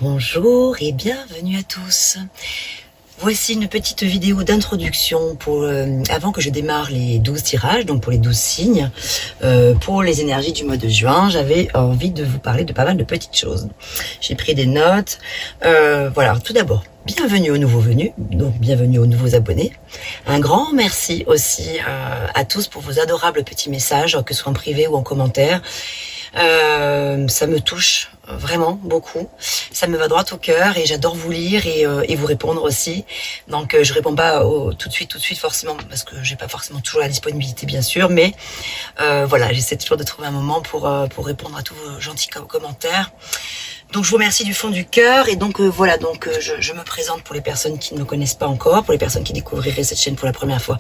Bonjour et bienvenue à tous. Voici une petite vidéo d'introduction pour avant que je démarre les 12 tirages, donc pour les 12 signes. Pour les énergies du mois de juin, j'avais envie de vous parler de pas mal de petites choses. J'ai pris des notes. Voilà, tout d'abord, bienvenue aux nouveaux venus, donc bienvenue aux nouveaux abonnés. Un grand merci aussi à tous pour vos adorables petits messages, que ce soit en privé ou en commentaire. Ça me touche vraiment beaucoup, ça me va droit au cœur et j'adore vous lire et vous répondre aussi. Donc je réponds pas tout de suite forcément parce que j'ai pas forcément toujours la disponibilité bien sûr, mais voilà, j'essaie toujours de trouver un moment pour répondre à tous vos gentils commentaires. Donc je vous remercie du fond du cœur et donc voilà, donc je me présente pour les personnes qui ne me connaissent pas encore, pour les personnes qui découvriraient cette chaîne pour la première fois.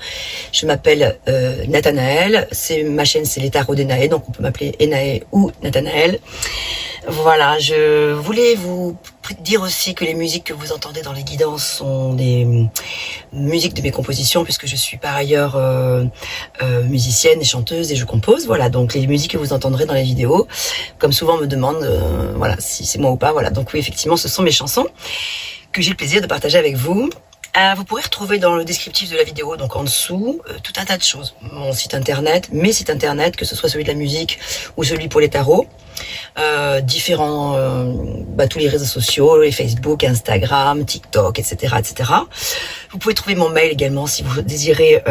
Je m'appelle Nathanaël, ma chaîne c'est les tarots d'Enaë, donc on peut m'appeler Enaë ou Nathanaël. Voilà, je voulais vous dire aussi que les musiques que vous entendez dans les guidances sont des musiques de mes compositions puisque je suis par ailleurs musicienne et chanteuse et je compose. Voilà, donc les musiques que vous entendrez dans les vidéos, comme souvent on me demande voilà, si c'est moi ou pas. Voilà, donc oui, effectivement, ce sont mes chansons que j'ai le plaisir de partager avec vous. Vous pourrez retrouver dans le descriptif de la vidéo, donc en dessous, tout un tas de choses. Mon site internet, mes sites internet, que ce soit celui de la musique ou celui pour les tarots, différents, tous les réseaux sociaux, les Facebook, Instagram, TikTok, etc., etc. Vous pouvez trouver mon mail également si vous désirez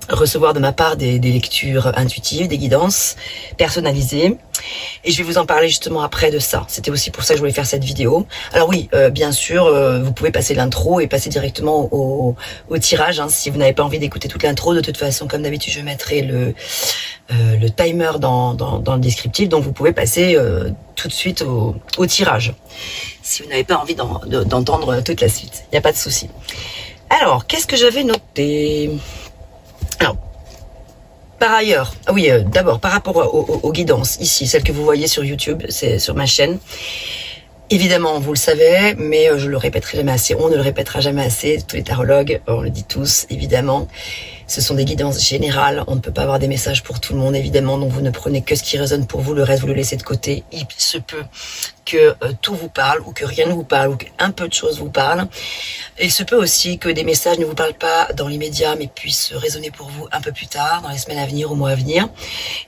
recevoir de ma part des lectures intuitives, des guidances personnalisées. Et je vais vous en parler justement après de ça. C'était aussi pour ça que je voulais faire cette vidéo. Alors oui, bien sûr, vous pouvez passer l'intro et passer directement au tirage. Hein, si vous n'avez pas envie d'écouter toute l'intro, de toute façon, comme d'habitude, je mettrai le timer dans le descriptif. Donc vous pouvez passer tout de suite au tirage. Si vous n'avez pas envie d'entendre toute la suite, il n'y a pas de souci. Alors, qu'est-ce que j'avais noté ? Alors, par ailleurs, oui, d'abord, par rapport aux guidances, ici, celles que vous voyez sur YouTube, c'est sur ma chaîne. Évidemment, vous le savez, mais je le répéterai jamais assez. On ne le répétera jamais assez. Tous les tarologues, on le dit tous, évidemment. Ce sont des guidances générales. On ne peut pas avoir des messages pour tout le monde, évidemment. Donc, vous ne prenez que ce qui résonne pour vous. Le reste, vous le laissez de côté. Il se peut que tout vous parle ou que rien ne vous parle ou qu'un peu de choses vous parlent. Il se peut aussi que des messages ne vous parlent pas dans l'immédiat, mais puissent résonner pour vous un peu plus tard, dans les semaines à venir, au mois à venir.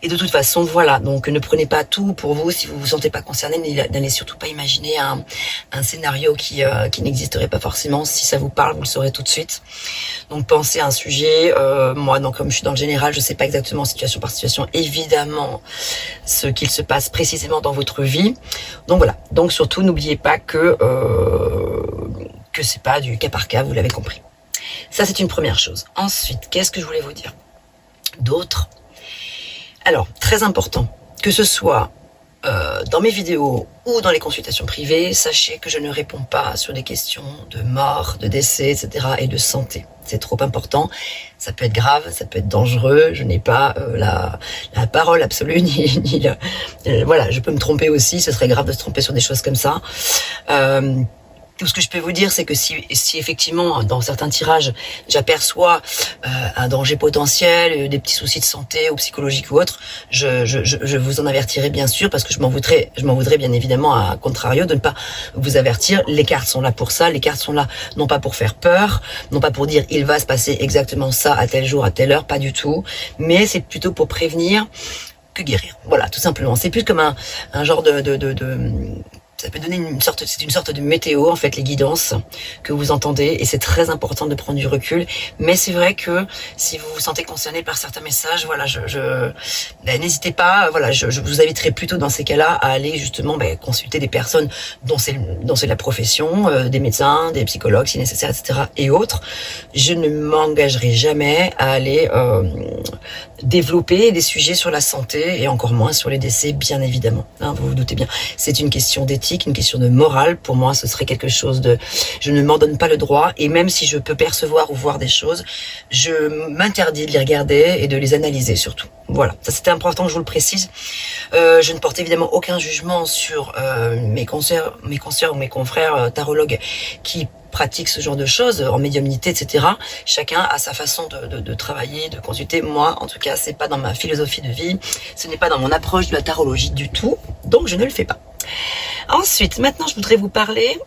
Et de toute façon, voilà. Donc, ne prenez pas tout pour vous. Si vous vous sentez pas concerné, n'allez surtout pas imaginer un scénario qui n'existerait pas forcément. Si ça vous parle, vous le saurez tout de suite. Donc, pensez à un sujet. Moi, donc, comme je suis dans le général, je sais pas exactement situation par situation, évidemment, ce qu'il se passe précisément dans votre vie. Donc, voilà. Donc, surtout, n'oubliez pas que c'est pas du cas par cas, vous l'avez compris. Ça, c'est une première chose. Ensuite, qu'est-ce que je voulais vous dire d'autre ? Alors, très important, que ce soit dans mes vidéos ou dans les consultations privées, sachez que je ne réponds pas sur des questions de mort, de décès, etc. et de santé. C'est trop important. Ça peut être grave, ça peut être dangereux. Je n'ai pas la parole absolue, voilà, je peux me tromper aussi. Ce serait grave de se tromper sur des choses comme ça. Tout ce que je peux vous dire, c'est que si effectivement, dans certains tirages, j'aperçois un danger potentiel, des petits soucis de santé ou psychologique ou autre, je vous en avertirai bien sûr, parce que je m'en voudrais bien évidemment, à contrario, de ne pas vous avertir. Les cartes sont là pour ça, les cartes sont là non pas pour faire peur, non pas pour dire il va se passer exactement ça à tel jour, à telle heure, pas du tout, mais c'est plutôt pour prévenir que guérir. Voilà, tout simplement. C'est plus comme un genre ça peut donner c'est une sorte de météo, en fait, les guidances que vous entendez, et c'est très important de prendre du recul. Mais c'est vrai que si vous vous sentez concerné par certains messages, voilà, n'hésitez pas, voilà, je vous inviterai plutôt dans ces cas-là à aller justement consulter des personnes dont c'est la profession, des médecins, des psychologues si nécessaire, etc. et autres. Je ne m'engagerai jamais à aller développer des sujets sur la santé et encore moins sur les décès, bien évidemment. Hein, vous vous doutez bien. C'est une question d'éthique, une question de morale. Pour moi, ce serait quelque chose je ne m'en donne pas le droit, et même si je peux percevoir ou voir des choses, je m'interdis de les regarder et de les analyser surtout. Voilà, ça c'était important que je vous le précise. Je ne porte évidemment aucun jugement sur mes consoeurs ou mes confrères tarologues qui pratiquent ce genre de choses en médiumnité, etc. Chacun a sa façon de travailler, de consulter. Moi, en tout cas, c'est pas dans ma philosophie de vie, ce n'est pas dans mon approche de la tarologie du tout, donc je ne le fais pas. Ensuite, maintenant, je voudrais vous parler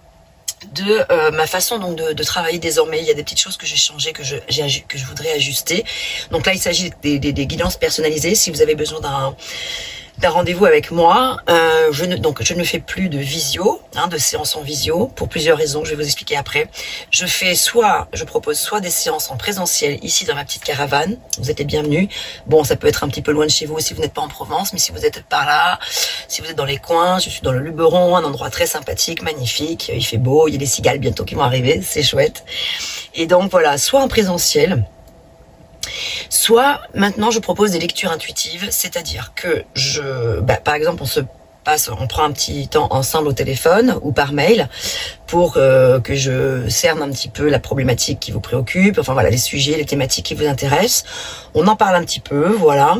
de ma façon donc de travailler désormais. Il y a des petites choses que j'ai changées, que je voudrais ajuster. Donc là, il s'agit des guidances personnalisées. Si vous avez besoin d'un rendez-vous avec moi, je ne fais plus de visio, de séances en visio, pour plusieurs raisons, je vais vous expliquer après. Je propose soit des séances en présentiel, ici dans ma petite caravane, vous êtes les bienvenus. Bon, ça peut être un petit peu loin de chez vous si vous n'êtes pas en Provence, mais si vous êtes par là, si vous êtes dans les coins, je suis dans le Luberon, un endroit très sympathique, magnifique, il fait beau, il y a des cigales bientôt qui vont arriver, c'est chouette. Et donc voilà, soit en présentiel, soit maintenant je propose des lectures intuitives, c'est-à-dire que par exemple on prend un petit temps ensemble au téléphone ou par mail pour que je cerne un petit peu la problématique qui vous préoccupe, enfin voilà, les sujets, les thématiques qui vous intéressent. On en parle un petit peu, voilà.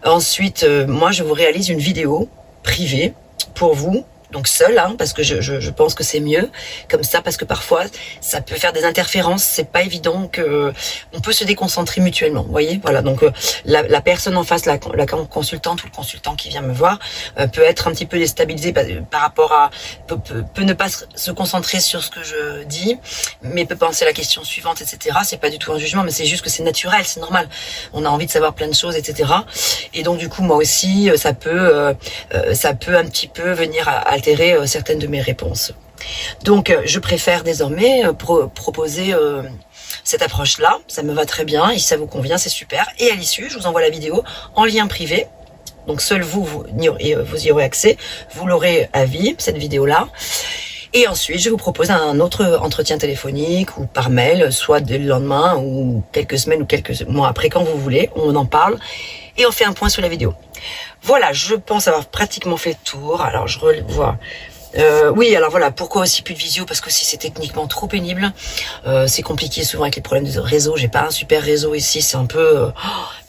Ensuite, moi je vous réalise une vidéo privée pour vous. Donc seul, parce que je pense que c'est mieux comme ça, parce que parfois ça peut faire des interférences, c'est pas évident que on peut se déconcentrer mutuellement, vous voyez, voilà. Donc la personne en face, la consultante ou le consultant qui vient me voir peut être un petit peu déstabilisé par rapport à peut ne pas se concentrer sur ce que je dis, mais peut penser à la question suivante, etc. C'est pas du tout un jugement, mais c'est juste que c'est naturel, c'est normal. On a envie de savoir plein de choses, etc. Et donc du coup moi aussi ça peut un petit peu venir altérer certaines de mes réponses. Donc je préfère désormais proposer cette approche-là, ça me va très bien, et si ça vous convient, c'est super. Et à l'issue, je vous envoie la vidéo en lien privé, donc seul vous y aurez accès, vous l'aurez à vie, cette vidéo-là. Et ensuite, je vous propose un autre entretien téléphonique ou par mail, soit dès le lendemain ou quelques semaines ou quelques mois après, quand vous voulez, on en parle et on fait un point sur la vidéo. Voilà, je pense avoir pratiquement fait le tour. Alors, je revois. Oui, alors voilà, pourquoi aussi plus de visio? Parce que si c'est techniquement trop pénible, c'est compliqué souvent avec les problèmes de réseau. J'ai pas un super réseau ici, c'est un peu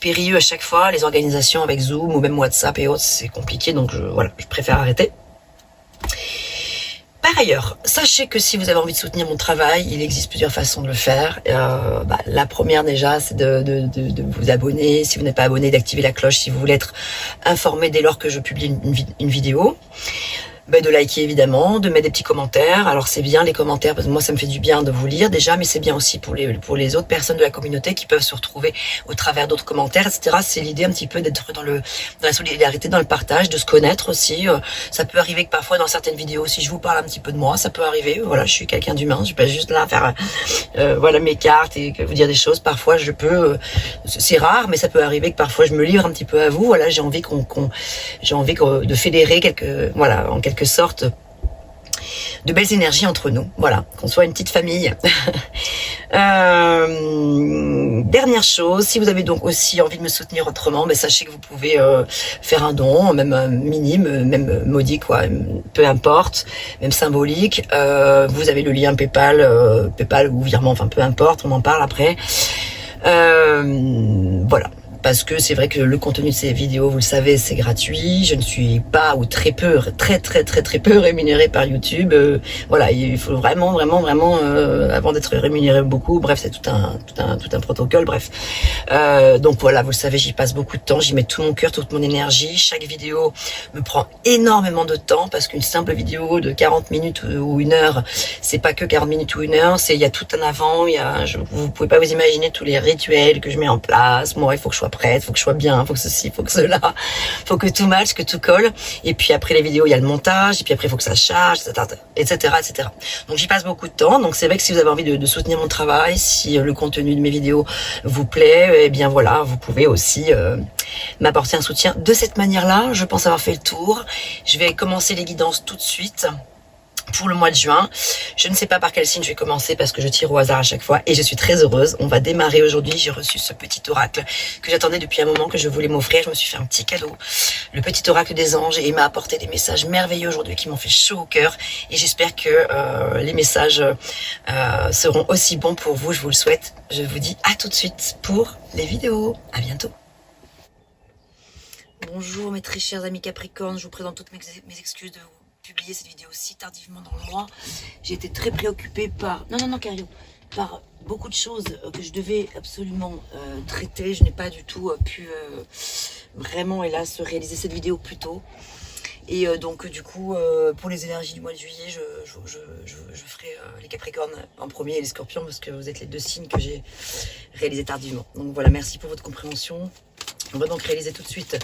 périlleux à chaque fois. Les organisations avec Zoom ou même WhatsApp et autres, c'est compliqué, donc je préfère arrêter. Par ailleurs, sachez que si vous avez envie de soutenir mon travail, il existe plusieurs façons de le faire. La première déjà, c'est de vous abonner. Si vous n'êtes pas abonné, d'activer la cloche si vous voulez être informé dès lors que je publie une vidéo. De liker évidemment, de mettre des petits commentaires. Alors c'est bien les commentaires, parce que moi ça me fait du bien de vous lire déjà, mais c'est bien aussi pour les autres personnes de la communauté qui peuvent se retrouver au travers d'autres commentaires, etc. C'est l'idée un petit peu d'être dans la solidarité, dans le partage, de se connaître aussi. Ça peut arriver que parfois dans certaines vidéos, si je vous parle un petit peu de moi, ça peut arriver. Voilà, je suis quelqu'un d'humain, je suis pas juste là à faire mes cartes et vous dire des choses. Parfois je peux, c'est rare, mais ça peut arriver que parfois je me livre un petit peu à vous. Voilà, j'ai envie de fédérer en quelque sorte de belles énergies entre nous, voilà, qu'on soit une petite famille. Dernière chose, si vous avez donc aussi envie de me soutenir autrement, sachez que vous pouvez faire un don, même minime, même modique, peu importe, même symbolique. Vous avez le lien PayPal ou virement, enfin peu importe, on en parle après. Voilà. Parce que c'est vrai que le contenu de ces vidéos, vous le savez, c'est gratuit. Je ne suis pas ou très peu rémunérée par YouTube. Voilà, il faut vraiment, avant d'être rémunéré beaucoup. Bref, c'est tout un protocole. Bref, donc voilà, vous le savez, j'y passe beaucoup de temps. J'y mets tout mon cœur, toute mon énergie. Chaque vidéo me prend énormément de temps parce qu'une simple vidéo de 40 minutes ou 1 heure, c'est pas que 40 minutes ou 1 heure. Il y a tout un avant. Vous pouvez pas vous imaginer tous les rituels que je mets en place. Moi, il faut que je sois prête, faut que je sois bien, faut que ceci, faut que cela, faut que tout matche, que tout colle. Et puis après les vidéos, il y a le montage, et puis après il faut que ça charge, etc. Donc j'y passe beaucoup de temps. Donc c'est vrai que si vous avez envie de soutenir mon travail, si le contenu de mes vidéos vous plaît, eh bien voilà, vous pouvez aussi m'apporter un soutien de cette manière-là. Je pense avoir fait le tour. Je vais commencer les guidances tout de suite. Pour le mois de juin, je ne sais pas par quel signe je vais commencer parce que je tire au hasard à chaque fois et je suis très heureuse. On va démarrer aujourd'hui. J'ai reçu ce petit oracle que j'attendais depuis un moment, que je voulais m'offrir. Je me suis fait un petit cadeau, le petit oracle des anges, et il m'a apporté des messages merveilleux aujourd'hui qui m'ont fait chaud au cœur, et j'espère que les messages seront aussi bons pour vous. Je vous le souhaite. Je vous dis à tout de suite pour les vidéos. À bientôt. Bonjour mes très chers amis Capricorne, je vous présente toutes mes excuses de vous publier cette vidéo si tardivement dans le mois. J'ai été très préoccupée par... Non, Cario, par beaucoup de choses que je devais absolument traiter. Je n'ai pas du tout pu vraiment, hélas, réaliser cette vidéo plus tôt. Et donc du coup, pour les énergies du mois de juillet, je ferai les Capricornes en premier et les Scorpions parce que vous êtes les deux signes que j'ai réalisés tardivement. Donc voilà, merci pour votre compréhension. On va donc réaliser tout de suite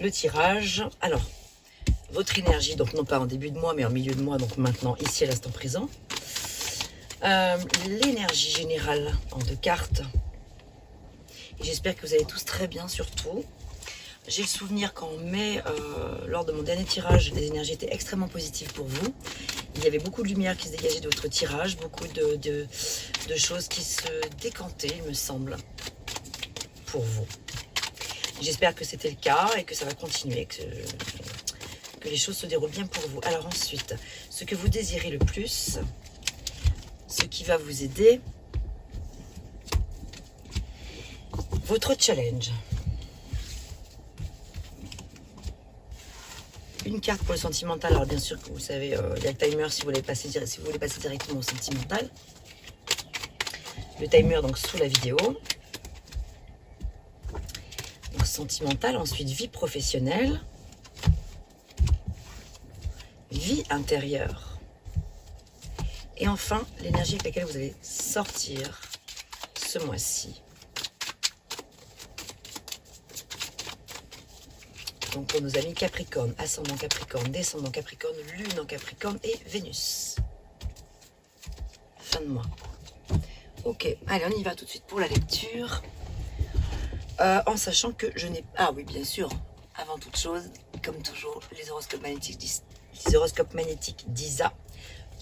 le tirage. Alors, votre énergie, donc non pas en début de mois, mais en milieu de mois, donc maintenant, ici à l'instant présent. L'énergie générale en 2 cartes. Et j'espère que vous allez tous très bien, surtout. J'ai le souvenir qu'en mai, lors de mon dernier tirage, les énergies étaient extrêmement positives pour vous. Il y avait beaucoup de lumière qui se dégageait de votre tirage, beaucoup de choses qui se décantaient, il me semble, pour vous. J'espère que c'était le cas et que ça va continuer, que les choses se déroulent bien pour vous. Alors ensuite, ce que vous désirez le plus, ce qui va vous aider, votre challenge. Une carte pour le sentimental. Alors bien sûr que vous savez, il y a le timer si vous voulez passer directement au sentimental. Le timer donc sous la vidéo. Donc sentimental, ensuite vie professionnelle. Vie intérieure. Et enfin, l'énergie avec laquelle vous allez sortir ce mois-ci. Donc pour nos amis Capricorne, ascendant Capricorne, descendant Capricorne, lune en Capricorne et Vénus. Fin de mois. Ok, allez, on y va tout de suite pour la lecture. En sachant que je n'ai... Ah oui, bien sûr, avant toute chose, comme toujours, les horoscopes magnétiques d'Isa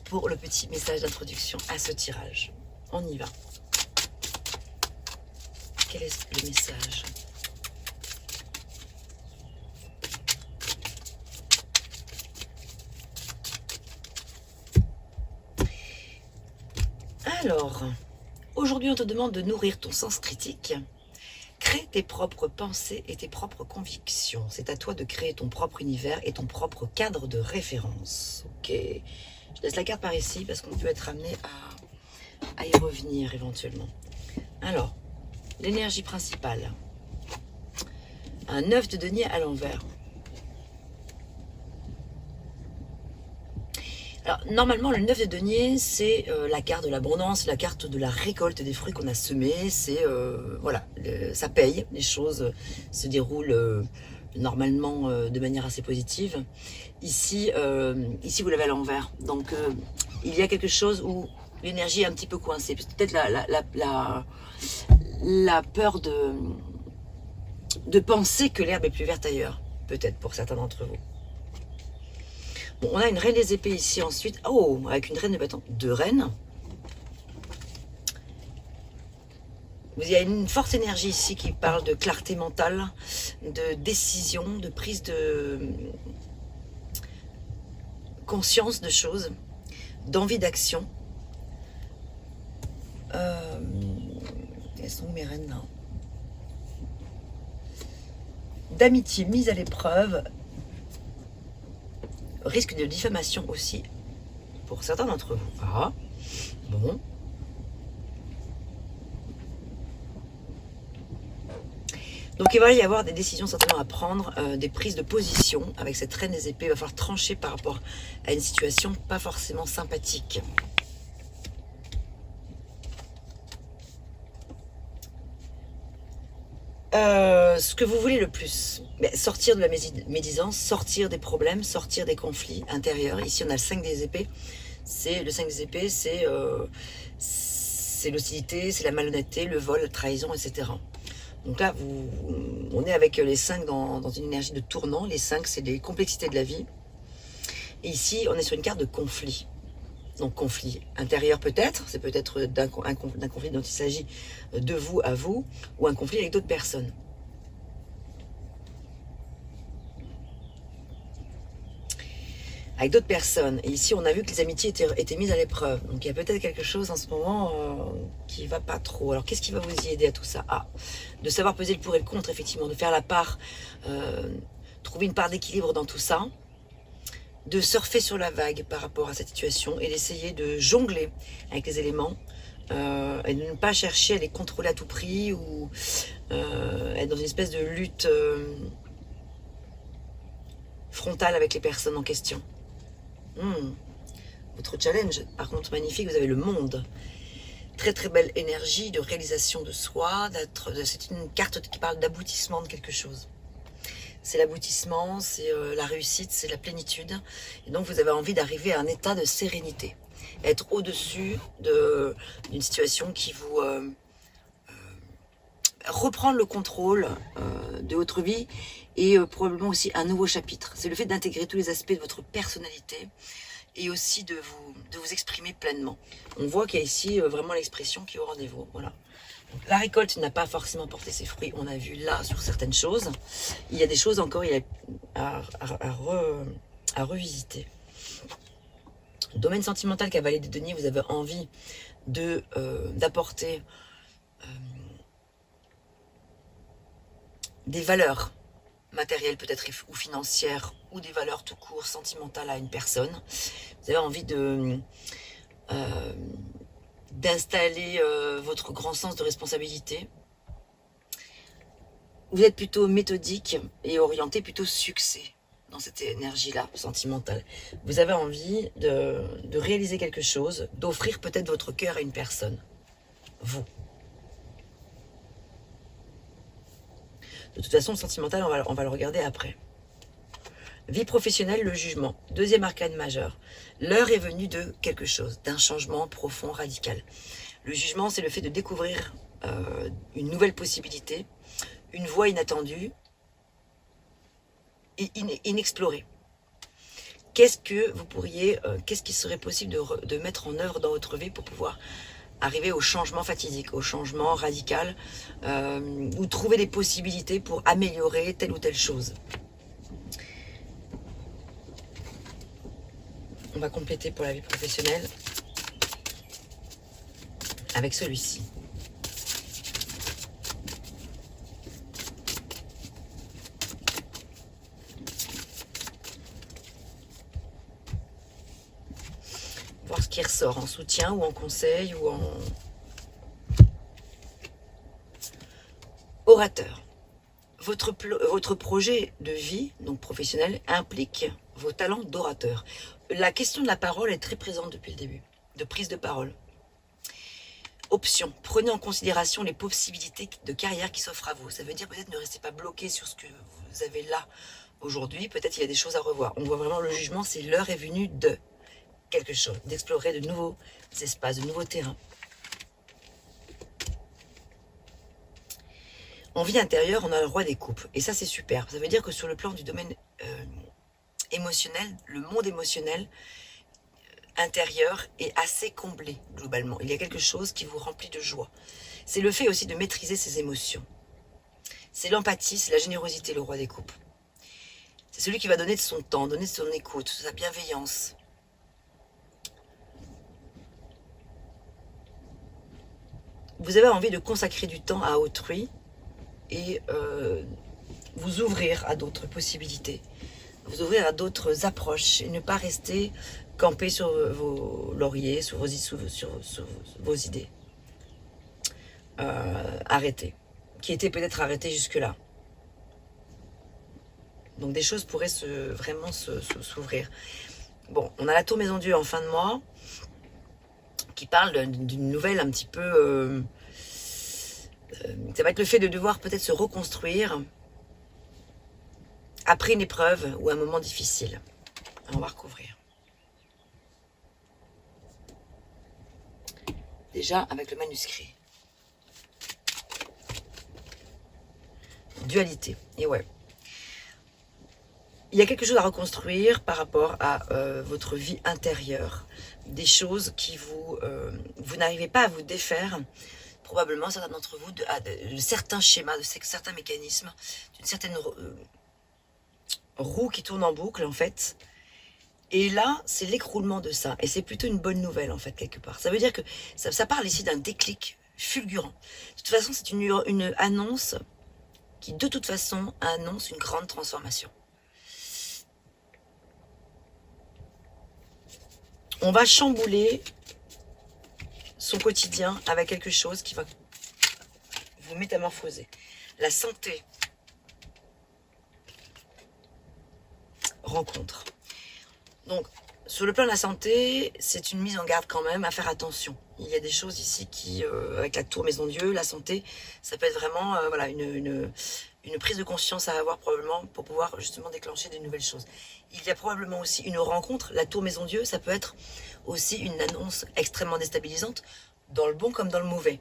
pour le petit message d'introduction à ce tirage. On y va. Quel est le message ? Alors, aujourd'hui on te demande de nourrir ton sens critique. Crée tes propres pensées et tes propres convictions. C'est à toi de créer ton propre univers et ton propre cadre de référence. Ok, je laisse la carte par ici parce qu'on peut être amené à y revenir éventuellement. Alors, l'énergie principale. Un 9 de denier à l'envers. Alors, normalement, le 9 de denier, c'est la carte de l'abondance, la carte de la récolte des fruits qu'on a semés. C'est, voilà, ça paye, les choses se déroulent normalement de manière assez positive. Ici, vous l'avez à l'envers. Donc, il y a quelque chose où l'énergie est un petit peu coincée. Peut-être la peur de penser que l'herbe est plus verte ailleurs. Peut-être pour certains d'entre vous. Bon, on a une reine des épées ici ensuite. Oh, avec une reine de bâton. 2 reines. Il y a une forte énergie ici qui parle de clarté mentale, de décision, de prise de conscience de choses, d'envie d'action. Elles sont où mes reines là ? D'amitié mise à l'épreuve. Risque de diffamation aussi pour certains d'entre vous. Ah, bon. Donc il va y avoir des décisions certainement à prendre, des prises de position avec cette reine des épées. Il va falloir trancher par rapport à une situation pas forcément sympathique. Ce que vous voulez le plus, sortir de la médisance, sortir des problèmes, sortir des conflits intérieurs. Ici on a le 5 des épées. Le 5 des épées, c'est l'hostilité, c'est la malhonnêteté, le vol, la trahison, etc. Donc là, on est avec les 5 dans une énergie de tournant. Les 5, c'est des complexités de la vie. Et ici, on est sur une carte de conflit. Donc conflit intérieur peut-être, c'est peut-être d'un conflit dont il s'agit de vous à vous, ou un conflit avec d'autres personnes. Avec d'autres personnes. Et ici, on a vu que les amitiés étaient mises à l'épreuve. Donc il y a peut-être quelque chose en ce moment qui va pas trop. Alors qu'est-ce qui va vous y aider à tout ça ? De savoir peser le pour et le contre, effectivement, de faire la part, trouver une part d'équilibre dans tout ça. De surfer sur la vague par rapport à cette situation et d'essayer de jongler avec les éléments et de ne pas chercher à les contrôler à tout prix ou être dans une espèce de lutte frontal avec les personnes en question. Votre challenge, par contre, magnifique, vous avez le monde. Très très belle énergie de réalisation de soi. C'est une carte qui parle d'aboutissement de quelque chose. C'est l'aboutissement, c'est la réussite, c'est la plénitude. Et donc vous avez envie d'arriver à un état de sérénité. Être au-dessus d'une situation qui vous... reprendre le contrôle de votre vie et probablement aussi un nouveau chapitre. C'est le fait d'intégrer tous les aspects de votre personnalité et aussi de vous exprimer pleinement. On voit qu'il y a ici vraiment l'expression qui est au rendez-vous. Voilà. Donc, la récolte n'a pas forcément porté ses fruits, on a vu là sur certaines choses. Il y a des choses encore à revisiter. Domaine sentimental, cavalier des deniers, vous avez envie d'apporter des valeurs matérielles peut-être ou financières ou des valeurs tout court sentimentales à une personne. Vous avez envie d'installer votre grand sens de responsabilité. Vous êtes plutôt méthodique et orienté plutôt succès dans cette énergie-là sentimentale. Vous avez envie de réaliser quelque chose, d'offrir peut-être votre cœur à une personne. Vous. De toute façon, sentimental, on va le regarder après. Vie professionnelle, le jugement. Deuxième arcane majeur. L'heure est venue de quelque chose, d'un changement profond, radical. Le jugement, c'est le fait de découvrir une nouvelle possibilité, une voie inattendue et inexplorée. Qu'est-ce qui serait possible de mettre en œuvre dans votre vie pour pouvoir arriver au changement fatidique, au changement radical, ou trouver des possibilités pour améliorer telle ou telle chose. On va compléter pour la vie professionnelle avec celui-ci. Voir ce qui ressort en soutien ou en conseil ou en orateur. Votre projet de vie, donc professionnel, implique vos talents d'orateur. La question de la parole est très présente depuis le début, de prise de parole. Option, prenez en considération les possibilités de carrière qui s'offrent à vous. Ça veut dire peut-être ne restez pas bloqué sur ce que vous avez là aujourd'hui. Peut-être il y a des choses à revoir. On voit vraiment le jugement, c'est l'heure est venue de quelque chose, d'explorer de nouveaux espaces, de nouveaux terrains. En vie intérieure, on a le roi des coupes. Et ça, c'est super. Ça veut dire que sur le plan du domaine émotionnel, le monde émotionnel intérieur est assez comblé, globalement. Il y a quelque chose qui vous remplit de joie. C'est le fait aussi de maîtriser ses émotions. C'est l'empathie, c'est la générosité, le roi des coupes. C'est celui qui va donner de son temps, donner de son écoute, de sa bienveillance. Vous avez envie de consacrer du temps à autrui et vous ouvrir à d'autres possibilités, vous ouvrir à d'autres approches et ne pas rester campé sur vos lauriers, sur vos idées. Arrêtez, qui étaient peut-être arrêtées jusque-là. Donc des choses pourraient vraiment s'ouvrir. Bon, on a la tour Maison Dieu en fin de mois, qui parle d'une nouvelle un petit peu... ça va être le fait de devoir peut-être se reconstruire après une épreuve ou un moment difficile. On va recouvrir. Déjà avec le manuscrit. Dualité. Et ouais. Il y a quelque chose à reconstruire par rapport à votre vie intérieure. Des choses qui vous n'arrivez pas à vous défaire. Probablement, certains d'entre vous, de certains schémas, de certains mécanismes, d'une certaine roue qui tourne en boucle, en fait. Et là, c'est l'écroulement de ça. Et c'est plutôt une bonne nouvelle, en fait, quelque part. Ça veut dire que ça parle ici d'un déclic fulgurant. De toute façon, c'est une annonce qui, de toute façon, annonce une grande transformation. On va chambouler son quotidien avec quelque chose qui va vous métamorphoser. La santé. rencontre. Donc, sur le plan de la santé, c'est une mise en garde quand même, à faire attention. Il y a des choses ici qui, avec la tour Maison Dieu, la santé, ça peut être vraiment voilà, une prise de conscience à avoir probablement pour pouvoir justement déclencher de nouvelles choses. Il y a probablement aussi une rencontre. La tour Maison Dieu, ça peut être aussi une annonce extrêmement déstabilisante, dans le bon comme dans le mauvais.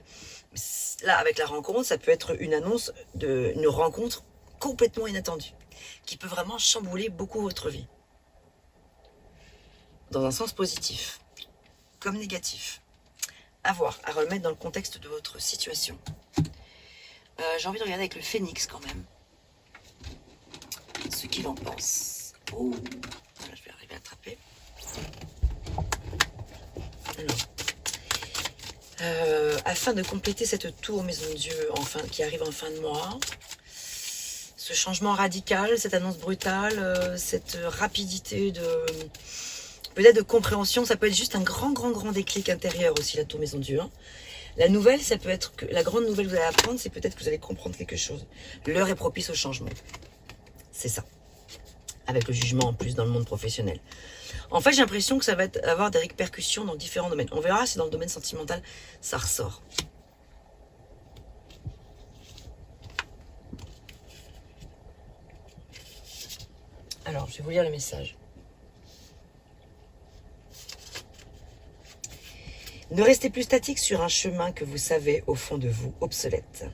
Là, avec la rencontre, ça peut être une annonce d'une rencontre complètement inattendue, qui peut vraiment chambouler beaucoup votre vie. Dans un sens positif, comme négatif. À voir, à remettre dans le contexte de votre situation. J'ai envie de regarder avec le phénix quand même. Ce qu'il en pense. Oh, voilà, je vais arriver à attraper. Alors, afin de compléter cette tour Maison Dieu qui arrive en fin de mois, ce changement radical, cette annonce brutale, cette rapidité peut-être de compréhension, ça peut être juste un grand déclic intérieur aussi, la tour Maison Dieu. Hein. La nouvelle, ça peut être que la grande nouvelle que vous allez apprendre, c'est peut-être que vous allez comprendre quelque chose. L'heure est propice au changement. C'est ça. Avec le jugement en plus dans le monde professionnel. En fait, j'ai l'impression que ça va avoir des répercussions dans différents domaines. On verra si dans le domaine sentimental, ça ressort. Alors, je vais vous lire le message. Ne restez plus statique sur un chemin que vous savez au fond de vous obsolète.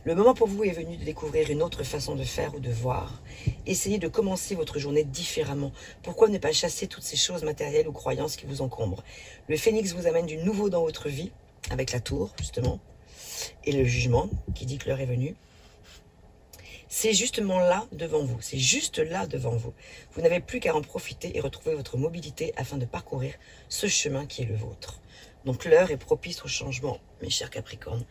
Le moment pour vous est venu de découvrir une autre façon de faire ou de voir. Essayez de commencer votre journée différemment. Pourquoi ne pas chasser toutes ces choses matérielles ou croyances qui vous encombrent? Le phénix vous amène du nouveau dans votre vie, avec la tour justement, et le jugement qui dit que l'heure est venue. C'est justement là devant vous, c'est juste là devant vous. Vous n'avez plus qu'à en profiter et retrouver votre mobilité afin de parcourir ce chemin qui est le vôtre. Donc l'heure est propice au changement, mes chers Capricornes,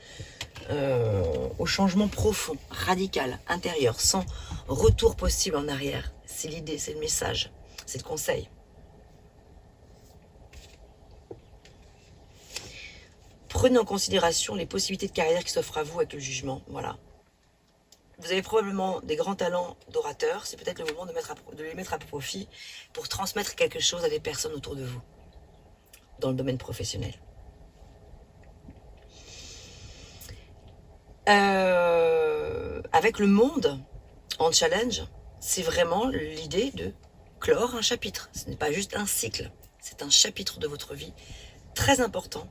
au changement profond, radical, intérieur, sans retour possible en arrière. C'est l'idée, c'est le message, c'est le conseil. Prenez en considération les possibilités de carrière qui s'offrent à vous avec le jugement, voilà. Vous avez probablement des grands talents d'orateur, c'est peut-être le moment de les mettre à profit pour transmettre quelque chose à des personnes autour de vous, dans le domaine professionnel. Avec le monde en challenge, c'est vraiment l'idée de clore un chapitre. Ce n'est pas juste un cycle, c'est un chapitre de votre vie très important.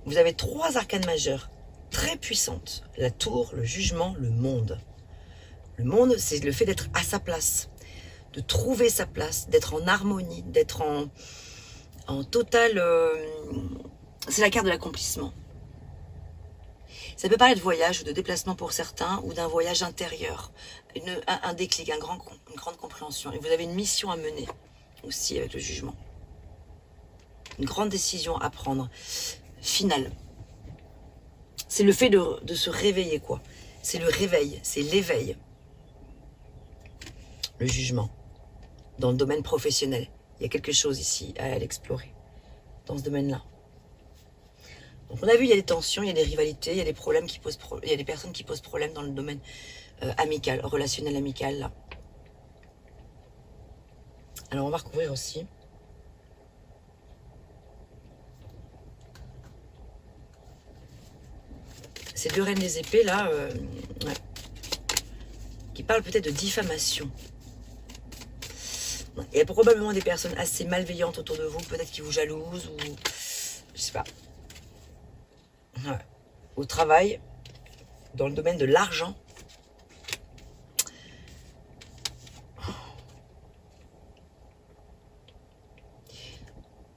Vous avez 3 arcanes majeures très puissantes. La tour, le jugement, le monde. Le monde, c'est le fait d'être à sa place, de trouver sa place, d'être en harmonie, d'être en total... c'est la carte de l'accomplissement. Ça peut parler de voyage ou de déplacement pour certains, ou d'un voyage intérieur, un déclic, une grande compréhension. Et vous avez une mission à mener aussi avec le jugement. Une grande décision à prendre, finale. C'est le fait de se réveiller, quoi. C'est le réveil, c'est l'éveil. Le jugement. Dans le domaine professionnel. Il y a quelque chose ici à l'explorer. Dans ce domaine-là. Donc on a vu, il y a des tensions, il y a des rivalités, il y a des problèmes il y a des personnes qui posent problème dans le domaine amical, relationnel amical, là. Alors on va recouvrir aussi. Ces 2 reines des épées, là, ouais, qui parlent peut-être de diffamation. Il y a probablement des personnes assez malveillantes autour de vous, peut-être qui vous jalousent, ou je sais pas. Ouais. Au travail, dans le domaine de l'argent.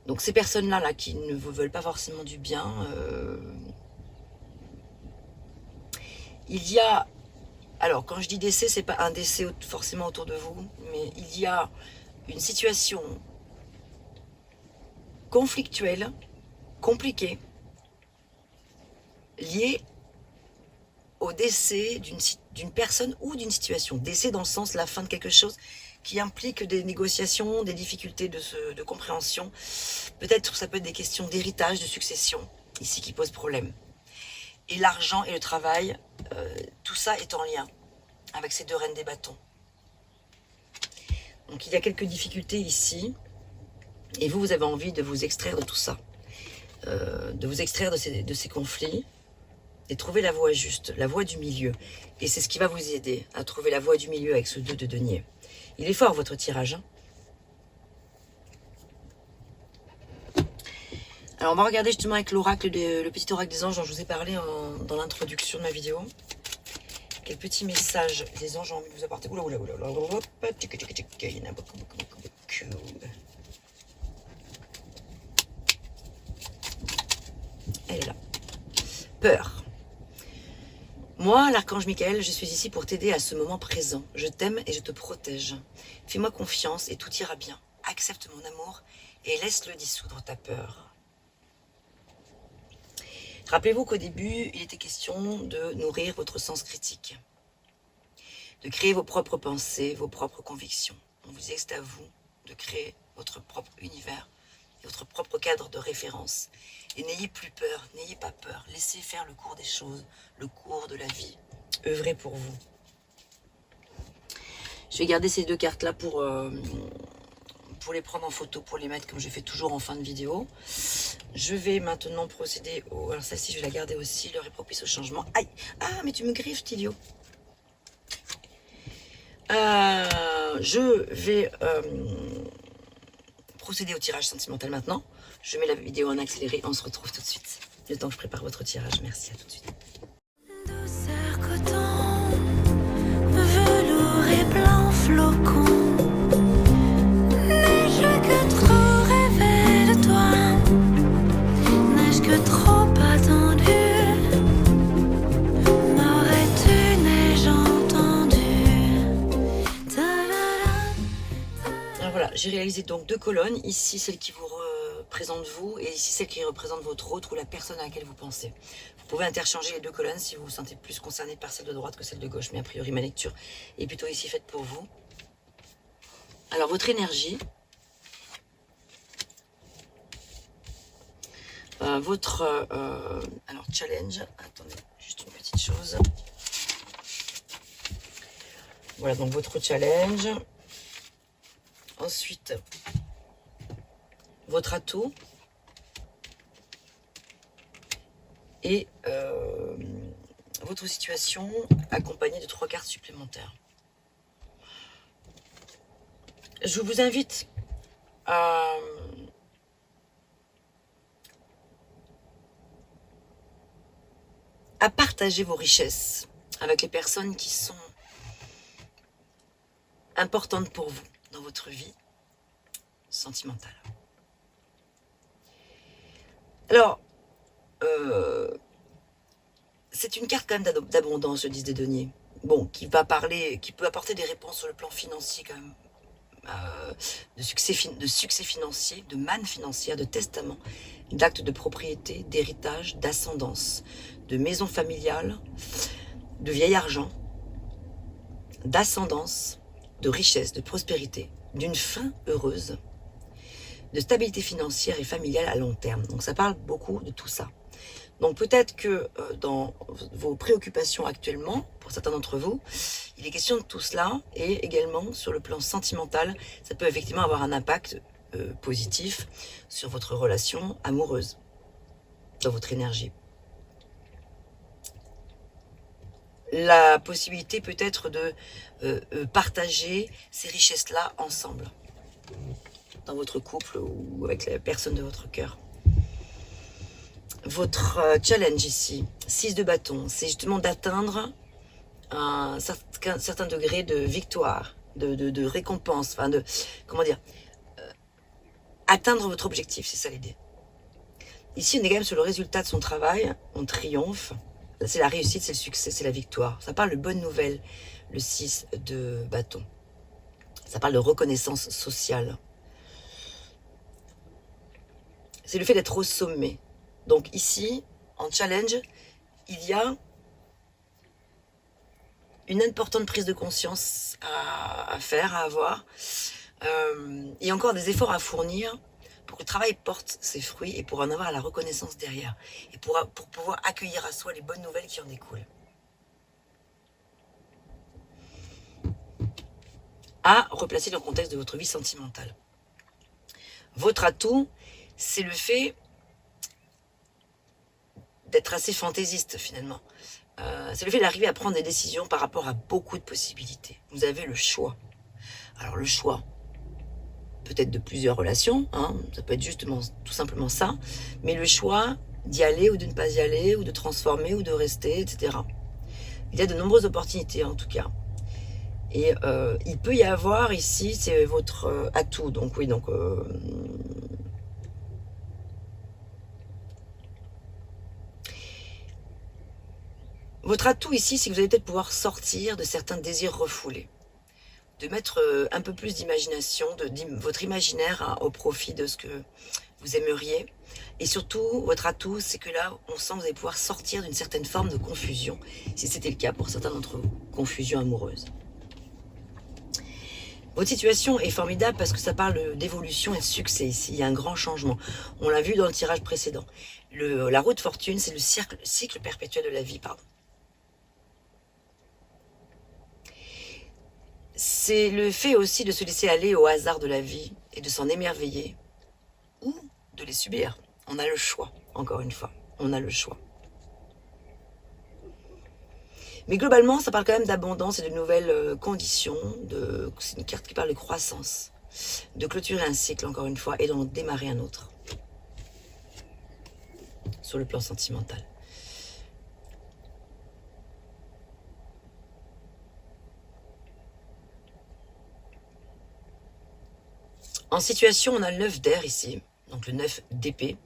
Donc ces personnes-là là, qui ne vous veulent pas forcément du bien, il y a... Alors quand je dis décès, c'est pas un décès forcément autour de vous, mais il y a une situation conflictuelle, compliquée, lié au décès d'une personne ou d'une situation. Décès dans le sens la fin de quelque chose qui implique des négociations, des difficultés de compréhension. Peut-être ça peut être des questions d'héritage, de succession, ici qui posent problème. Et l'argent et le travail, tout ça est en lien avec ces 2 reines des bâtons. Donc il y a quelques difficultés ici. Et vous, vous avez envie de vous extraire de tout ça. De vous extraire de ces conflits. Et trouver la voie juste, la voie du milieu. Et c'est ce qui va vous aider à trouver la voie du milieu avec ce 2 de denier. Il est fort votre tirage. Hein. Alors on va regarder justement avec l'oracle, le petit oracle des anges dont je vous ai parlé dans l'introduction de ma vidéo. Quel petit message des anges ont envie de vous apporter. Oula, oula, oula, oula, hop, il y en a beaucoup, beaucoup, beaucoup, beaucoup. Elle est là. Peur. Moi, l'archange Michael, je suis ici pour t'aider à ce moment présent. Je t'aime et je te protège. Fais-moi confiance et tout ira bien. Accepte mon amour et laisse-le dissoudre ta peur. Rappelez-vous qu'au début, il était question de nourrir votre sens critique, de créer vos propres pensées, vos propres convictions. On vous dit que c'est à vous de créer votre propre univers et votre propre cadre de référence. Et n'ayez plus peur, n'ayez pas peur. Laissez faire le cours des choses, le cours de la vie. Œuvrez pour vous. Je vais garder ces deux cartes-là pour les prendre en photo, pour les mettre comme je fais toujours en fin de vidéo. Je vais maintenant procéder au... Alors celle-ci, je vais la garder aussi. L'heure est propice au changement. Aïe! Ah, mais tu me griffes, Tilio. Je vais procéder au tirage sentimental maintenant. Je mets la vidéo en accéléré. On se retrouve tout de suite. Le temps que je prépare votre tirage. Merci, à tout de suite. Douceur coton, velours et blanc flocon. N'ai-je que trop rêvé de toi? N'ai-je que trop attendu? M'aurais-tu, n'ai-je entendu? Alors voilà, j'ai réalisé donc deux colonnes. Ici, celle qui vous représente vous, et ici, celle qui représente votre autre ou la personne à laquelle vous pensez. Vous pouvez interchanger les deux colonnes si vous vous sentez plus concerné par celle de droite que celle de gauche, mais a priori, ma lecture est plutôt ici faite pour vous. Alors, votre énergie, alors, challenge, attendez, juste une petite chose. Voilà, donc votre challenge. Ensuite, votre atout. Et votre situation accompagnée de 3 cartes supplémentaires. Je vous invite à partager vos richesses avec les personnes qui sont importantes pour vous dans votre vie sentimentale. Alors, c'est une carte quand même d'abondance, le 10 des deniers. Bon, qui va parler, qui peut apporter des réponses sur le plan financier quand même. De succès financier, de manne financière, de testament, d'actes de propriété, d'héritage, d'ascendance, de maison familiale, de vieil argent, d'ascendance, de richesse, de prospérité, d'une fin heureuse, de stabilité financière et familiale à long terme. Donc ça parle beaucoup de tout ça. Donc peut-être que dans vos préoccupations actuellement, pour certains d'entre vous, il est question de tout cela, et également sur le plan sentimental, ça peut effectivement avoir un impact positif sur votre relation amoureuse, dans votre énergie. La possibilité peut-être de partager ces richesses-là ensemble, dans votre couple ou avec la personne de votre cœur. Votre challenge ici, 6 de bâton, c'est justement d'atteindre un certain degré de victoire, de récompense, enfin de, comment dire, atteindre votre objectif, c'est ça l'idée. Ici, on est quand même sur le résultat de son travail, on triomphe, c'est la réussite, c'est le succès, c'est la victoire. Ça parle de bonnes nouvelles, le 6 de bâton. Ça parle de reconnaissance sociale. C'est le fait d'être au sommet. Donc ici, en challenge, il y a une importante prise de conscience à faire, à avoir. Et encore des efforts à fournir pour que le travail porte ses fruits et pour en avoir la reconnaissance derrière. Et pour pouvoir accueillir à soi les bonnes nouvelles qui en découlent. à replacer dans le contexte de votre vie sentimentale. Votre atout, c'est le fait d'être assez fantaisiste finalement. C'est le fait d'arriver à prendre des décisions par rapport à beaucoup de possibilités. Vous avez le choix. Alors le choix, peut-être de plusieurs relations, hein, ça peut être justement tout simplement ça, mais le choix d'y aller ou de ne pas y aller, ou de transformer ou de rester, etc. Il y a de nombreuses opportunités en tout cas. Et il peut y avoir ici, c'est votre atout, donc oui, donc votre atout ici, c'est que vous allez peut-être pouvoir sortir de certains désirs refoulés, de mettre un peu plus d'imagination, votre imaginaire au profit de ce que vous aimeriez. Et surtout, votre atout, c'est que là, on sent que vous allez pouvoir sortir d'une certaine forme de confusion, si c'était le cas pour certains d'entre vous, confusion amoureuse. Votre situation est formidable parce que ça parle d'évolution et de succès ici. Il y a un grand changement. On l'a vu dans le tirage précédent. La roue de fortune, c'est le cycle perpétuel de la vie, pardon. C'est le fait aussi de se laisser aller au hasard de la vie et de s'en émerveiller ou de les subir. On a le choix, encore une fois, on a le choix. Mais globalement, ça parle quand même d'abondance et de nouvelles conditions. C'est une carte qui parle de croissance, de clôturer un cycle, encore une fois, et d'en démarrer un autre. Sur le plan sentimental. En situation, on a le 9 d'air ici, donc le 9 d'épée,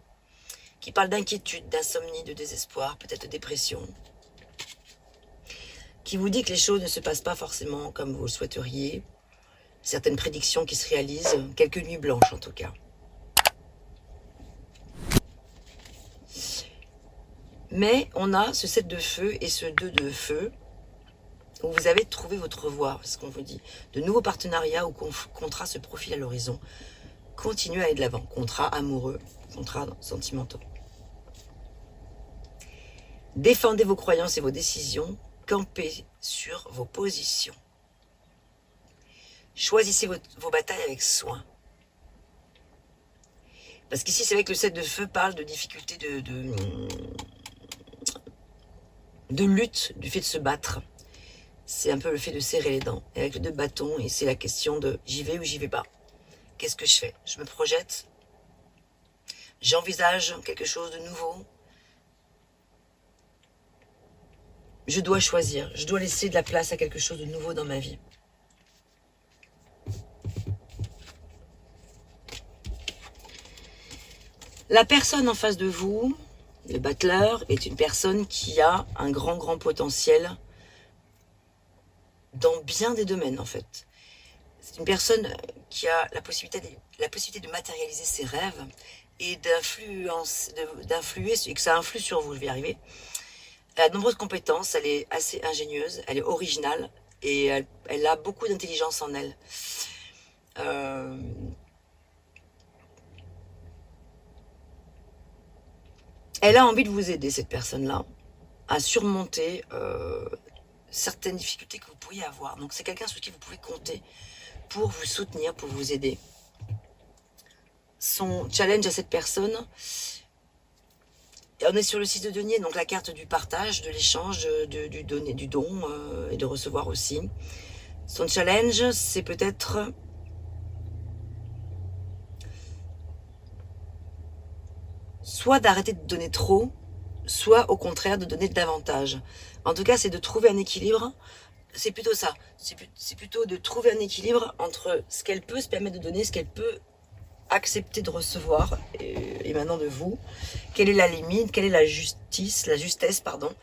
qui parle d'inquiétude, d'insomnie, de désespoir, peut-être de dépression, qui vous dit que les choses ne se passent pas forcément comme vous le souhaiteriez, certaines prédictions qui se réalisent, quelques nuits blanches en tout cas. Mais on a ce 7 de feu et ce 2 de feu, où vous avez trouvé votre voie, c'est ce qu'on vous dit. De nouveaux partenariats ou contrats se profilent à l'horizon. Continuez à aller de l'avant. Contrats amoureux, contrats sentimentaux. Défendez vos croyances et vos décisions. Campez sur vos positions. Choisissez vos batailles avec soin. Parce qu'ici, c'est vrai que le 7 de feu parle de difficultés de lutte, du fait de se battre. C'est un peu le fait de serrer les dents. Et avec le 2 de bâton, et c'est la question de j'y vais ou j'y vais pas. Qu'est-ce que je fais? Je me projette. J'envisage quelque chose de nouveau. Je dois choisir. Je dois laisser de la place à quelque chose de nouveau dans ma vie. La personne en face de vous, le battleur, est une personne qui a un grand potentiel dans bien des domaines en fait. C'est une personne qui a la possibilité de matérialiser ses rêves et d'influer, et que ça influe sur vous, je vais y arriver. Elle a de nombreuses compétences, elle est assez ingénieuse, elle est originale et elle a beaucoup d'intelligence en elle. Elle a envie de vous aider, cette personne-là, à surmonter certaines difficultés que vous pourriez avoir. Donc c'est quelqu'un sur qui vous pouvez compter pour vous soutenir, pour vous aider. Son challenge à cette personne, on est sur le 6 de denier, donc la carte du partage, de l'échange, du don et de recevoir aussi. Son challenge, c'est peut-être soit d'arrêter de donner trop, soit au contraire de donner davantage. En tout cas, c'est de trouver un équilibre. C'est plutôt ça. C'est plutôt de trouver un équilibre entre ce qu'elle peut se permettre de donner, ce qu'elle peut accepter de recevoir, et maintenant de vous. Quelle est la limite, quelle est la justesse, pardon.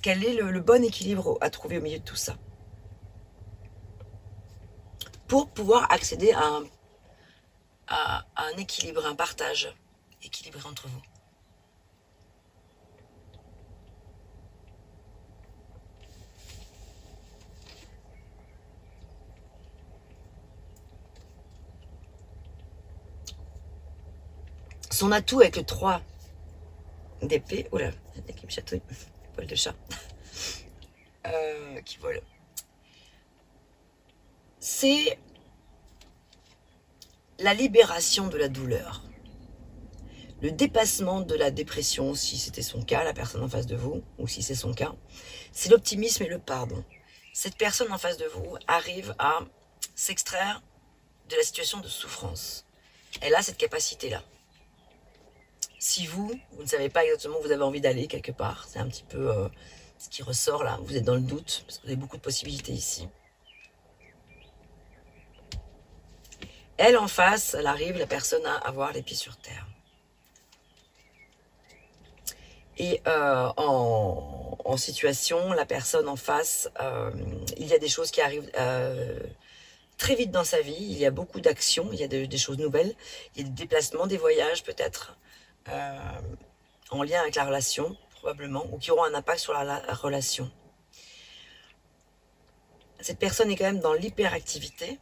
Quel est le bon équilibre à trouver au milieu de tout ça. Pour pouvoir accéder à un équilibre, un partage équilibré entre vous. Son atout avec le 3 d'épée, oula, il y en a qui me chatouille, poil de chat, qui vole. c'est la libération de la douleur. Le dépassement de la dépression, si c'était son cas, la personne en face de vous, ou si c'est son cas, c'est l'optimisme et le pardon. Cette personne en face de vous arrive à s'extraire de la situation de souffrance. Elle a cette capacité-là. Si vous ne savez pas exactement où vous avez envie d'aller quelque part, c'est un petit peu ce qui ressort là, vous êtes dans le doute, parce que vous avez beaucoup de possibilités ici. Elle en face, elle arrive, la personne à avoir les pieds sur terre. Et en situation, la personne en face, il y a des choses qui arrivent très vite dans sa vie, il y a beaucoup d'actions, il y a des choses nouvelles, il y a des déplacements, des voyages peut-être, en lien avec la relation, probablement, ou qui auront un impact sur la relation. Cette personne est quand même dans l'hyperactivité.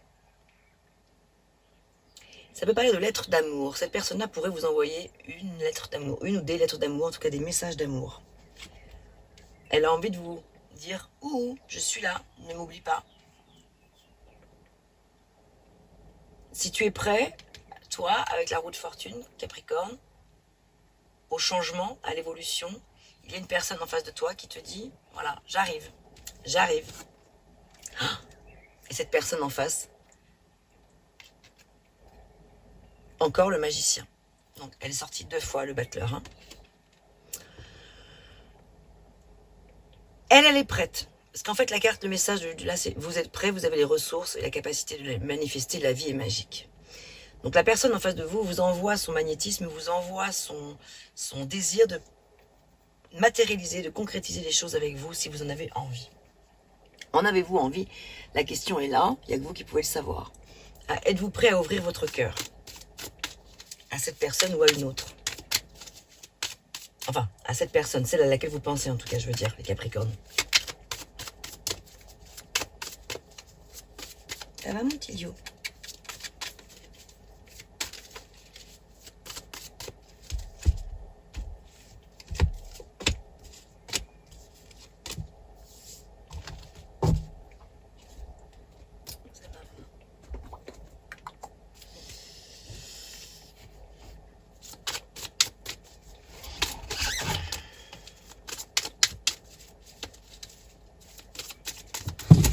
Ça peut parler de lettres d'amour. Cette personne-là pourrait vous envoyer une lettre d'amour, une ou des lettres d'amour, en tout cas des messages d'amour. Elle a envie de vous dire « Ouh, je suis là, ne m'oublie pas ». Si tu es prêt, toi, avec la roue de fortune, Capricorne, au changement, à l'évolution, il y a une personne en face de toi qui te dit « Voilà, j'arrive, j'arrive ». Et cette personne en face, encore le magicien. Donc, elle est sortie 2 fois, le battleur. Hein. Elle est prête. Parce qu'en fait, la carte, le message de là, c'est vous êtes prêt, vous avez les ressources et la capacité de les manifester, la vie est magique. Donc, la personne en face de vous vous envoie son magnétisme, vous envoie son désir de matérialiser, de concrétiser les choses avec vous si vous en avez envie. En avez-vous envie? La question est là, il n'y a que vous qui pouvez le savoir. Êtes-vous prêt à ouvrir votre cœur à cette personne ou à une autre? Enfin, à cette personne, celle à laquelle vous pensez en tout cas, je veux dire, les Capricornes. Ça va mon petit Lio?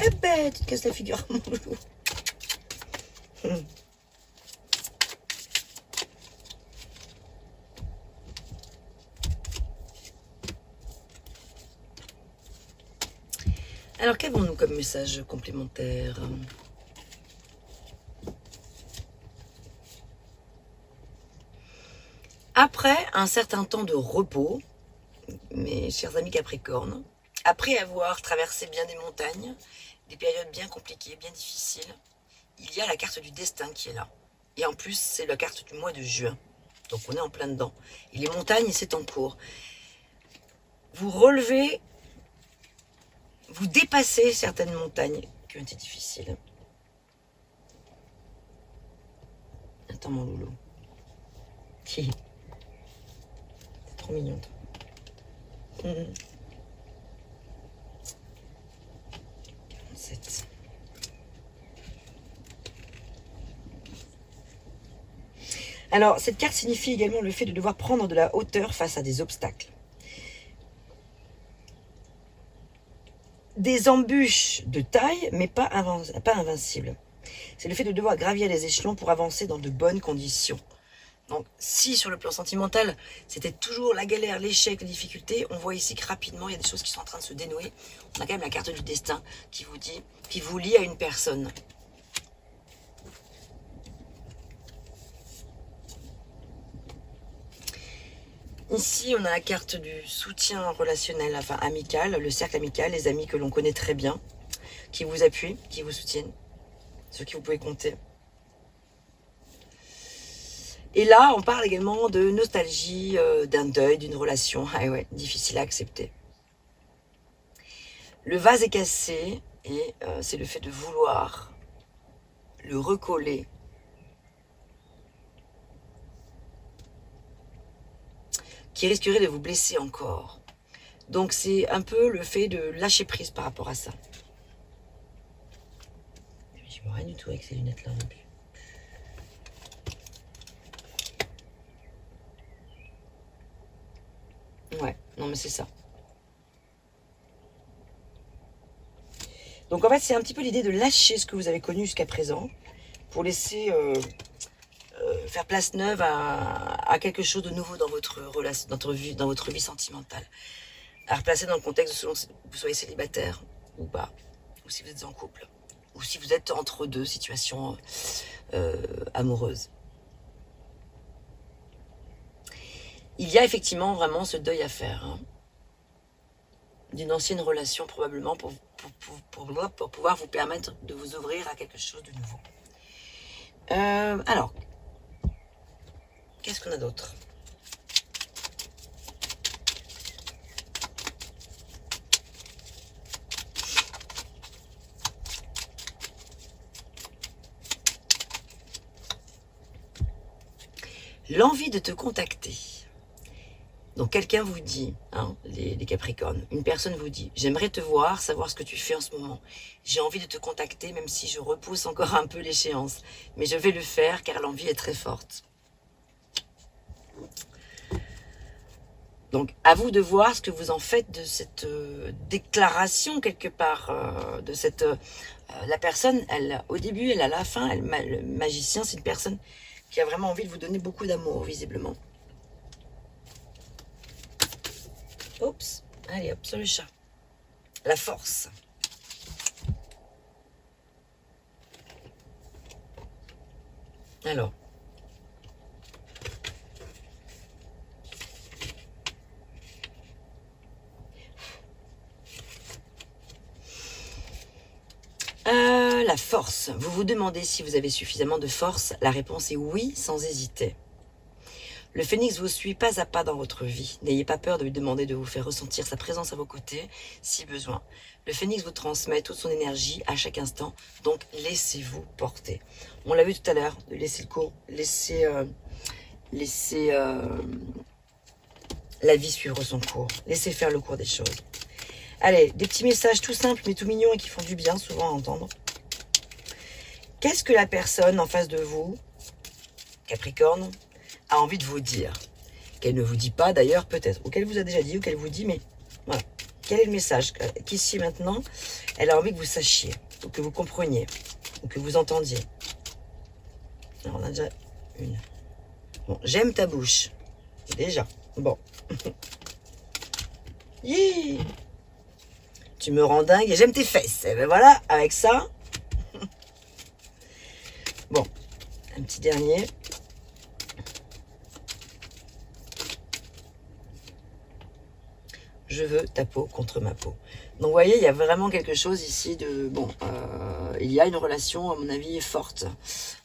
Eh ben, tu te casses la figure, mon loulou. Alors, qu'avons-nous comme message complémentaire? Après un certain temps de repos, mes chers amis Capricornes, après avoir traversé bien des montagnes, des périodes bien compliquées, bien difficiles, il y a la carte du destin qui est là. Et en plus, c'est la carte du mois de juin. Donc on est en plein dedans. Et les montagnes, c'est en cours. Vous relevez, vous dépassez certaines montagnes qui ont été difficiles. Attends mon loulou. C'est trop mignon toi. 47. Alors, cette carte signifie également le fait de devoir prendre de la hauteur face à des obstacles. Des embûches de taille, mais pas invincibles. C'est le fait de devoir gravir les échelons pour avancer dans de bonnes conditions. Donc, si sur le plan sentimental, c'était toujours la galère, l'échec, les difficultés, on voit ici que rapidement, il y a des choses qui sont en train de se dénouer. On a quand même la carte du destin qui vous dit, qui vous lie à une personne. Ici, on a la carte du soutien relationnel, enfin amical, le cercle amical, les amis que l'on connaît très bien, qui vous appuient, qui vous soutiennent, ceux qui vous pouvez compter. Et là, on parle également de nostalgie, d'un deuil, d'une relation, ah ouais, difficile à accepter. Le vase est cassé et c'est le fait de vouloir le recoller. Qui risquerait de vous blesser encore. Donc c'est un peu le fait de lâcher prise par rapport à ça. Je vois rien du tout avec ces lunettes là non plus. Ouais, non mais c'est ça. Donc en fait c'est un petit peu l'idée de lâcher ce que vous avez connu jusqu'à présent pour laisser faire place neuve à quelque chose de nouveau dans votre relation, dans votre vie sentimentale. À replacer dans le contexte selon si vous soyez célibataire ou pas, ou si vous êtes en couple, ou si vous êtes entre deux situations amoureuses. Il y a effectivement vraiment ce deuil à faire, hein, d'une ancienne relation probablement pour pouvoir vous permettre de vous ouvrir à quelque chose de nouveau. Alors, qu'est-ce qu'on a d'autre? L'envie de te contacter. Donc quelqu'un vous dit, hein, les Capricornes, une personne vous dit, j'aimerais te voir, savoir ce que tu fais en ce moment. J'ai envie de te contacter, même si je repousse encore un peu l'échéance. Mais je vais le faire car l'envie est très forte. Donc à vous de voir ce que vous en faites de cette déclaration quelque part, de cette la personne, elle au début, elle à la fin, le magicien, c'est une personne qui a vraiment envie de vous donner beaucoup d'amour visiblement. Oups, allez hop, sur le chat. La force. Alors. La force. Vous vous demandez si vous avez suffisamment de force. La réponse est oui, sans hésiter. Le phénix vous suit pas à pas dans votre vie. N'ayez pas peur de lui demander de vous faire ressentir sa présence à vos côtés, si besoin. Le phénix vous transmet toute son énergie à chaque instant, donc laissez-vous porter. On l'a vu tout à l'heure, de laisser le cours, laisser la vie suivre son cours. Laissez faire le cours des choses. Allez, des petits messages tout simples mais tout mignons et qui font du bien souvent à entendre. Qu'est-ce que la personne en face de vous, Capricorne, a envie de vous dire, qu'elle ne vous dit pas d'ailleurs peut-être, ou qu'elle vous a déjà dit, ou qu'elle vous dit, mais voilà, quel est le message qu'ici maintenant, elle a envie que vous sachiez, ou que vous compreniez, ou que vous entendiez. Alors on a déjà une. Bon, j'aime ta bouche, déjà, bon. Yeah. Tu me rends dingue et j'aime tes fesses, et ben voilà, avec ça. Bon, un petit dernier. Je veux ta peau contre ma peau. Donc vous voyez, il y a vraiment quelque chose ici de... Bon, il y a une relation, à mon avis, forte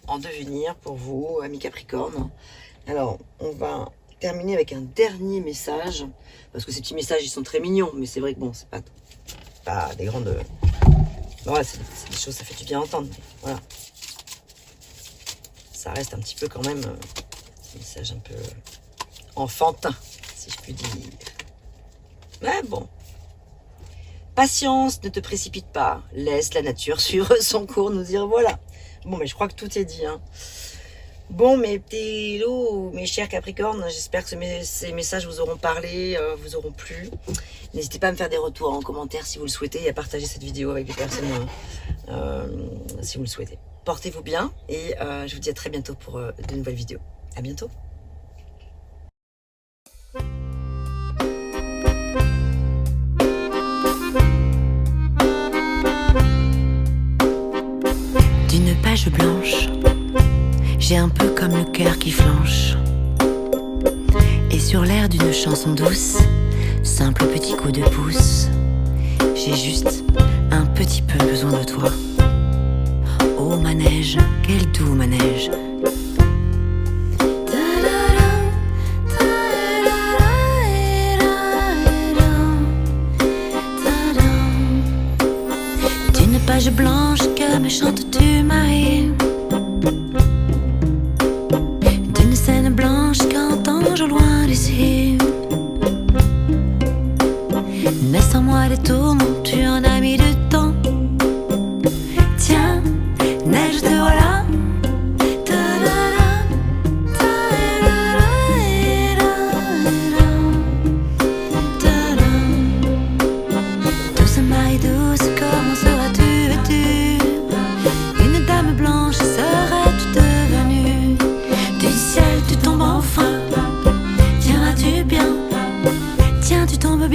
en devenir pour vous, amis Capricorne. Alors, on va terminer avec un dernier message. Parce que ces petits messages, ils sont très mignons. Mais c'est vrai que bon, c'est pas des grandes... Voilà, c'est des choses, ça fait du bien à entendre. Voilà. Ça reste un petit peu quand même... un message un peu enfantin, si je puis dire. Mais bon, patience, ne te précipite pas, laisse la nature suivre son cours, nous dire voilà. Bon, mais je crois que tout est dit, hein. Bon, mes petits lots, mes chers Capricornes, j'espère que ces messages vous auront parlé, vous auront plu. N'hésitez pas à me faire des retours en commentaire si vous le souhaitez et à partager cette vidéo avec des personnes si vous le souhaitez. Portez-vous bien et je vous dis à très bientôt pour de nouvelles vidéos. À bientôt. D'une page blanche, j'ai un peu comme le cœur qui flanche. Et sur l'air d'une chanson douce, simple petit coup de pouce, j'ai juste un petit peu besoin de toi. Oh manège, quel doux manège. D'une page blanche que me chantes-tu Marie, d'une scène blanche qu'entends-je au loin d'ici. Mais sans moi des tourments, tu en as mis de temps. Tiens, neige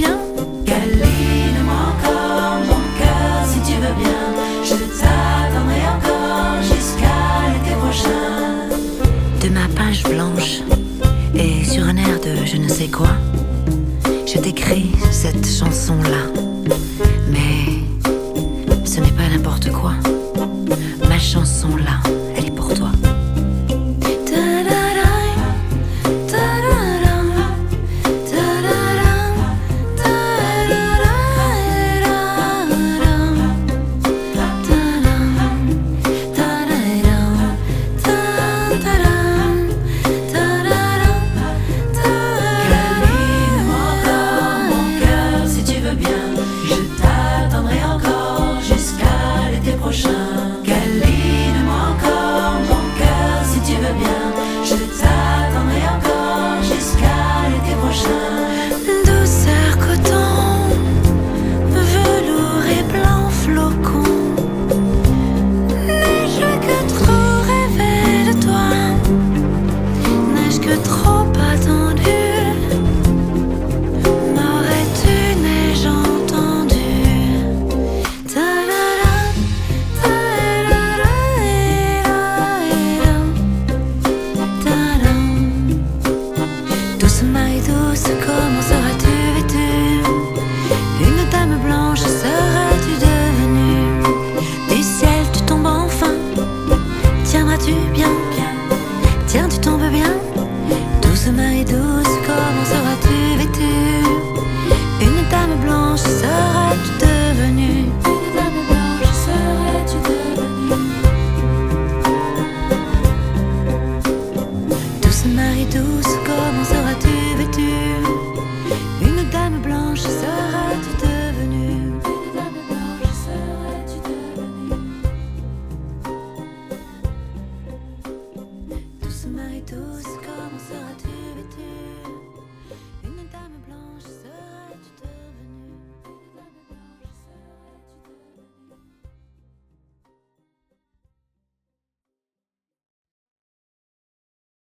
bien. Câline-moi encore mon cœur si tu veux bien. Je t'attendrai encore jusqu'à l'été prochain. De ma page blanche et sur un air de je ne sais quoi, je t'écris cette chanson-là. Mais ce n'est pas n'importe quoi. Ma chanson-là, elle est pour toi. Douceur coton, velours et blanc flocon. N'ai-je que trop rêvé de toi? N'ai-je que trop attendu? M'aurais-tu, n'ai-je entendu? Douce maille douce, comment seras-tu vêtue? Une dame blanche seras-tu devenue? Du ciel tu tombes enfin, tiendras-tu bien? Tiens, tu tombes bien. Douce maille douce, comment seras-tu vêtue? Une dame blanche seras-tu devenue?